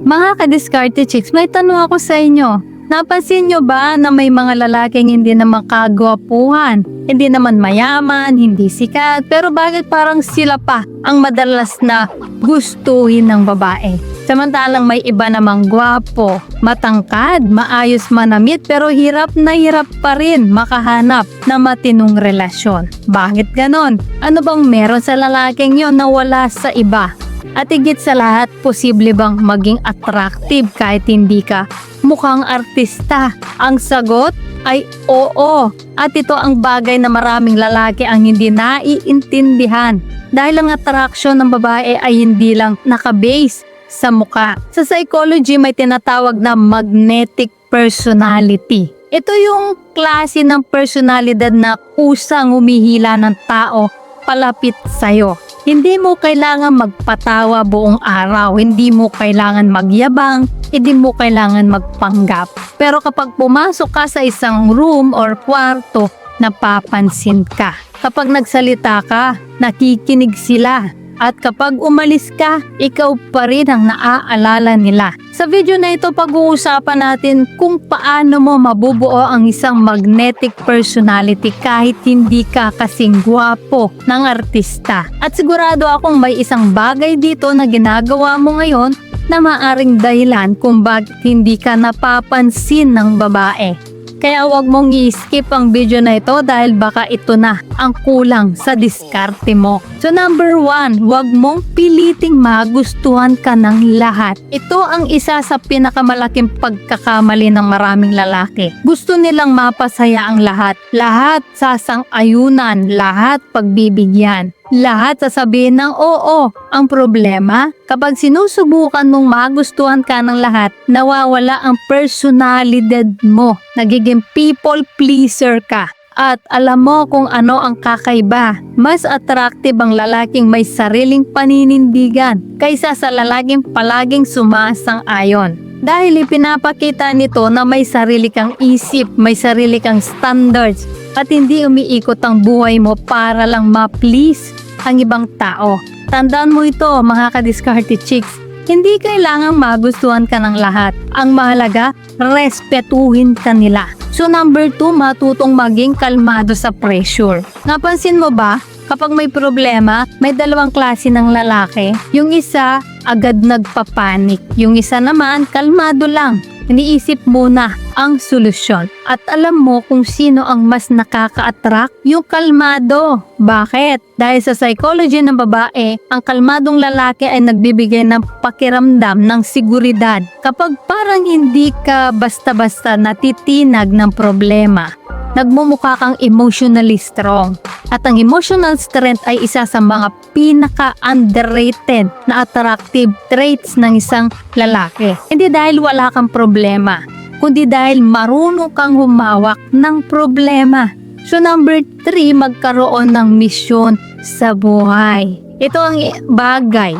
Mga ka-diskarte chicks, may tanong ako sa inyo. Napansin nyo ba na may mga lalaking hindi naman kagwapuhan, hindi naman mayaman, hindi sikat, pero bakit parang sila pa ang madalas na gustuhin ng babae? Samantalang may iba namang gwapo, matangkad, maayos manamit, pero hirap na hirap pa rin makahanap na matinong relasyon. Bakit ganon? Ano bang meron sa lalaking yon na wala sa iba? At higit sa lahat, posible bang maging attractive kahit hindi ka mukhang artista? Ang sagot ay oo. At ito ang bagay na maraming lalaki ang hindi naiintindihan. Dahil ang attraction ng babae ay hindi lang nakabase sa mukha. Sa psychology, may tinatawag na magnetic personality. Ito yung klase ng personalidad na kusang humihila ng tao palapit sa'yo. Hindi mo kailangan magpatawa buong araw, hindi mo kailangan magyabang, hindi mo kailangan magpanggap. Pero kapag pumasok ka sa isang room or kwarto, napapansin ka. Kapag nagsalita ka, nakikinig sila. At kapag umalis ka, ikaw pa rin ang naaalala nila. Sa video na ito, pag-uusapan natin kung paano mo mabubuo ang isang magnetic personality kahit hindi ka kasing gwapo ng artista. At sigurado akong may isang bagay dito na ginagawa mo ngayon na maaring dahilan kung bakit hindi ka napapansin ng babae. Kaya huwag mong i-skip ang video na ito dahil baka ito na ang kulang sa diskarte mo. So number 1, huwag mong piliting magustuhan ka ng lahat. Ito ang isa sa pinakamalaking pagkakamali ng maraming lalaki. Gusto nilang mapasaya ang lahat. Lahat sasang-ayunan, lahat pagbibigyan. Lahat sasabihin ng oo. Ang problema, kapag sinusubukan mong magustuhan ka ng lahat, nawawala ang personalidad mo. Nagiging people pleaser ka. At alam mo kung ano ang kakaiba. Mas attractive ang lalaking may sariling paninindigan kaysa sa lalaking palaging sumasang-ayon. Dahil ipinapakita nito na may sarili kang isip, may sarili kang standards, at hindi umiikot ang buhay mo para lang ma-please ang ibang tao. Tandaan mo ito, mga ka-diskarte chicks. Hindi kailangang magustuhan ka ng lahat. Ang mahalaga, respetuhin ka nila. So number 2, matutong maging kalmado sa pressure. Napansin mo ba? Kapag may problema, may dalawang klase ng lalaki. Yung isa, agad nagpapanik. Yung isa naman, kalmado lang. Iniisip muna ang solusyon. At alam mo kung sino ang mas nakaka-attract? Yung kalmado. Bakit? Dahil sa psychology ng babae, ang kalmadong lalaki ay nagbibigay ng pakiramdam ng seguridad. Kapag parang hindi ka basta-basta natitinag ng problema, nagmumukha kang emotionally strong. At ang emotional strength ay isa sa mga pinaka-underrated na attractive traits ng isang lalaki. Hindi dahil wala kang problema, kundi dahil marunong kang humawak ng problema. So number 3, magkaroon ng misyon sa buhay. Ito ang bagay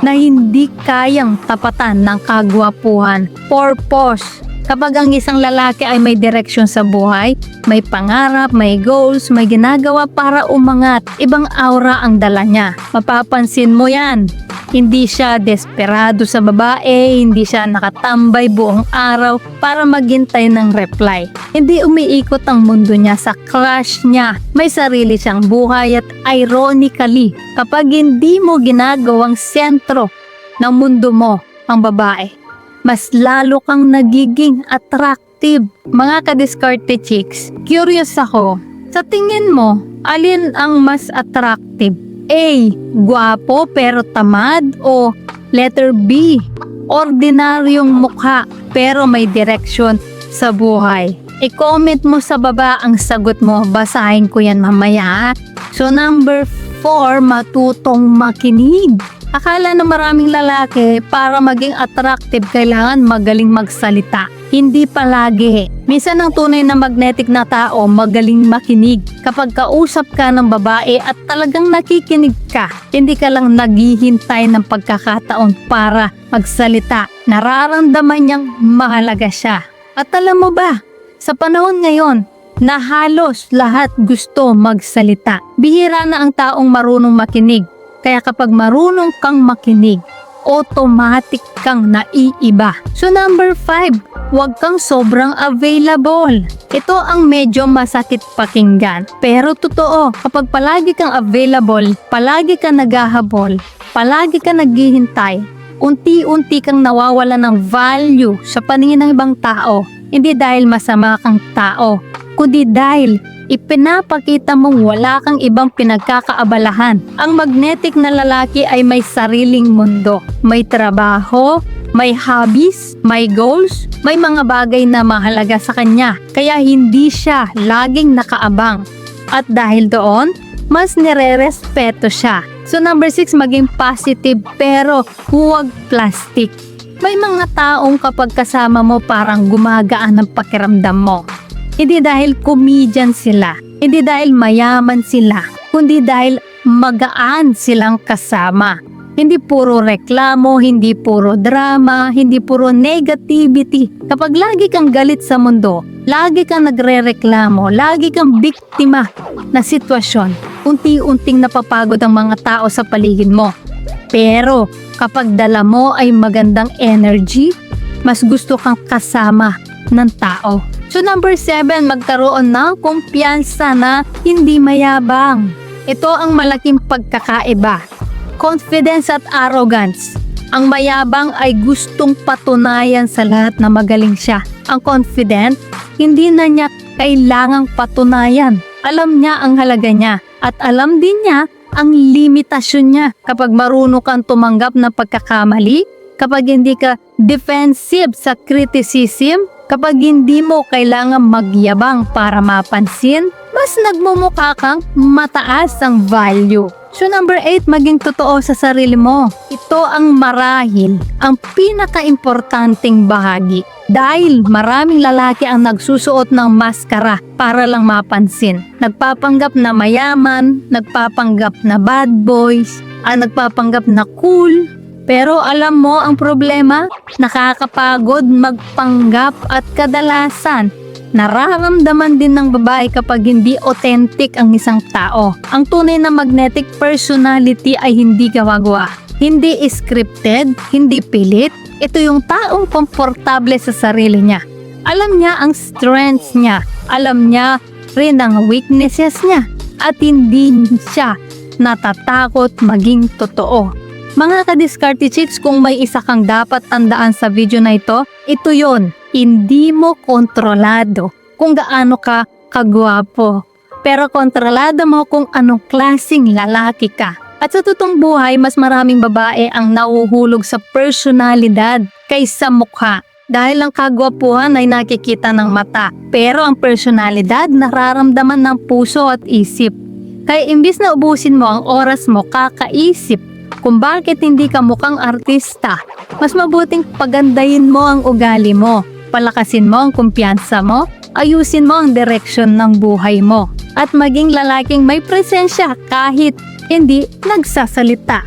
na hindi kayang tapatan ng kagwapuhan. Purpose. Kapag ang isang lalaki ay may direksyon sa buhay, may pangarap, may goals, may ginagawa para umangat, ibang aura ang dala niya. Mapapansin mo yan. Hindi siya desperado sa babae, hindi siya nakatambay buong araw para maghintay ng reply. Hindi umiikot ang mundo niya sa crush niya. May sarili siyang buhay at ironically, kapag hindi mo ginagawang sentro ng mundo mo ang babae, mas lalo kang nagiging attractive. Mga ka-diskarte chicks, curious ako. Sa tingin mo, alin ang mas attractive? A, gwapo pero tamad, o letter B, ordinaryong mukha pero may direksyon sa buhay? I-comment mo sa baba ang sagot mo. Basahin ko yan mamaya. So number 4, matutong makinig. Akala ng maraming lalaki para maging attractive kailangan magaling magsalita. Hindi palagi. Minsan ang tunay na magnetic na tao magaling makinig. Kapag kausap ka ng babae at talagang nakikinig ka, hindi ka lang naghihintay ng pagkakataon para magsalita. Nararamdaman niyang mahalaga siya. At alam mo ba, sa panahon ngayon, na halos lahat gusto magsalita. Bihira na ang taong marunong makinig. Kaya kapag marunong kang makinig, automatic kang naiiba. So number 5, huwag kang sobrang available. Ito ang medyo masakit pakinggan. Pero totoo, kapag palagi kang available, palagi kang naghahabol, palagi kang naghihintay, unti-unti kang nawawala ng value sa paningin ng ibang tao. Hindi dahil masama kang tao, kundi dahil ipinapakita mong wala kang ibang pinagkakaabalahan. Ang magnetic na lalaki ay may sariling mundo. May trabaho, may hobbies, may goals, may mga bagay na mahalaga sa kanya. Kaya hindi siya laging nakaabang. At dahil doon, mas nire-respeto siya. So number 6, maging positive pero huwag plastic. May mga taong kapag kasama mo parang gumagaan ang pakiramdam mo. Hindi dahil comedian sila, hindi dahil mayaman sila, kundi dahil magaan silang kasama. Hindi puro reklamo, hindi puro drama, hindi puro negativity. Kapag lagi kang galit sa mundo, lagi kang nagre-reklamo, lagi kang biktima na sitwasyon, unti-unting napapagod ang mga tao sa paligid mo. Pero kapag dala mo ay magandang energy, mas gusto kang kasama ng tao. So number 7, magkaroon ng kumpiyansa na hindi mayabang. Ito ang malaking pagkakaiba. Confidence at arrogance. Ang mayabang ay gustong patunayan sa lahat na magaling siya. Ang confident, hindi na niya kailangang patunayan. Alam niya ang halaga niya at alam din niya ang limitasyon niya. Kapag marunong kang tumanggap ng pagkakamali, kapag hindi ka defensive sa criticism, kapag hindi mo kailangan magyabang para mapansin, mas nagmumukha kang mataas ang value. So number 8, maging totoo sa sarili mo. Ito ang marahil ang pinaka-importanting bahagi. Dahil maraming lalaki ang nagsusuot ng maskara para lang mapansin. Nagpapanggap na mayaman, nagpapanggap na bad boys, nagpapanggap na cool. Pero alam mo ang problema? Nakakapagod magpanggap at kadalasan nararamdaman din ng babae kapag hindi authentic ang isang tao. Ang tunay na magnetic personality ay hindi gawa-gawa, hindi scripted, hindi pilit. Ito yung taong komportable sa sarili niya. Alam niya ang strengths niya, alam niya rin ang weaknesses niya, at hindi siya natatakot maging totoo. Mga ka-diskarte chicks, kung may isa kang dapat tandaan sa video na ito yon. Hindi mo kontrolado kung gaano ka kagwapo. Pero kontrolado mo kung anong klaseng lalaki ka. At sa totoong buhay, mas maraming babae ang nauhulog sa personalidad kaysa mukha. Dahil ang kagwapuhan ay nakikita ng mata. Pero ang personalidad nararamdaman ng puso at isip. Kaya imbis na ubusin mo ang oras mo kakaisip kung bakit hindi ka mukhang artista, mas mabuting pagandahin mo ang ugali mo, palakasin mo ang kumpiyansa mo, ayusin mo ang direksyon ng buhay mo, at maging lalaking may presensya kahit hindi nagsasalita.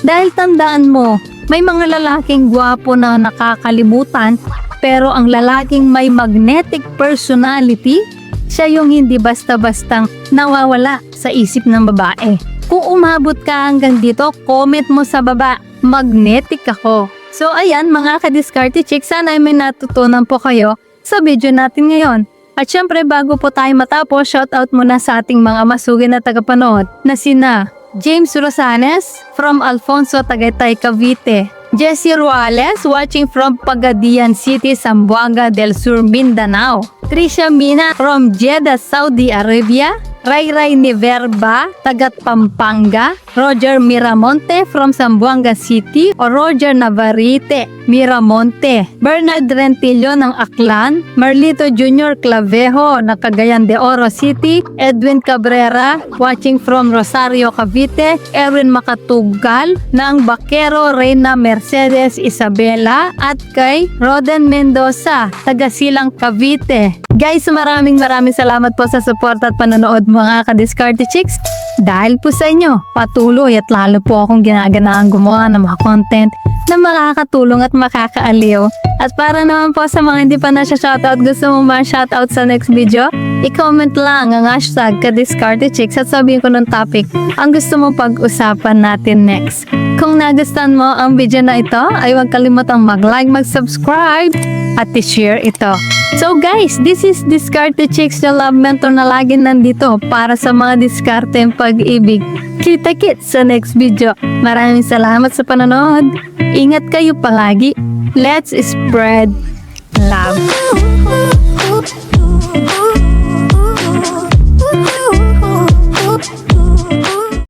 Dahil tandaan mo, may mga lalaking gwapo na nakakalimutan, pero ang lalaking may magnetic personality, siya yung hindi basta-bastang nawawala sa isip ng babae. Kung umabot ka hanggang dito, comment mo sa baba, magnetic ako. So ayan mga ka-diskarte chicks, sana ay may natutunan po kayo sa video natin ngayon. At syempre bago po tayo matapos, shoutout muna sa ating mga masugid na tagapanood na sina James Rosanes from Alfonso, Tagaytay, Cavite. Jessie Ruales watching from Pagadian City, Zamboanga del Sur, Mindanao. Trisha Mina from Jeddah, Saudi Arabia. Ray Niverba, tagat Pampanga. Roger Miramonte from Zamboanga City o Roger Navarrete, Miramonte. Bernard Rentillo ng Aklan. Marlito Jr. Clavejo na Cagayan de Oro City. Edwin Cabrera watching from Rosario, Cavite. Erwin Makatugal ng Baquero, Reina Mercedes Isabela. At kay Roden Mendoza, taga Silang, Cavite. Guys, maraming salamat po sa support at panonood mga ka-diskarte chicks. Dahil po sa inyo, patuloy at lalo po akong ginaganahan gumawa ng mga content na makakatulong at makakaaliw. At para naman po sa mga hindi pa na-shoutout, gusto mo ma-shoutout sa next video? I-comment lang ang hashtag #KaDiscarteChicks at sabihin ko ng topic ang gusto mo pag-usapan natin next. Kung nagustuhan mo ang video na ito, ay huwag kalimutang mag-like, mag-subscribe, at i-share ito. So guys, this is Diskarte Chicks, the love mentor na lagi nandito para sa mga diskarte ng pag-ibig. Kita-kits sa next video. Maraming salamat sa panonood. Ingat kayo palagi. Let's spread love.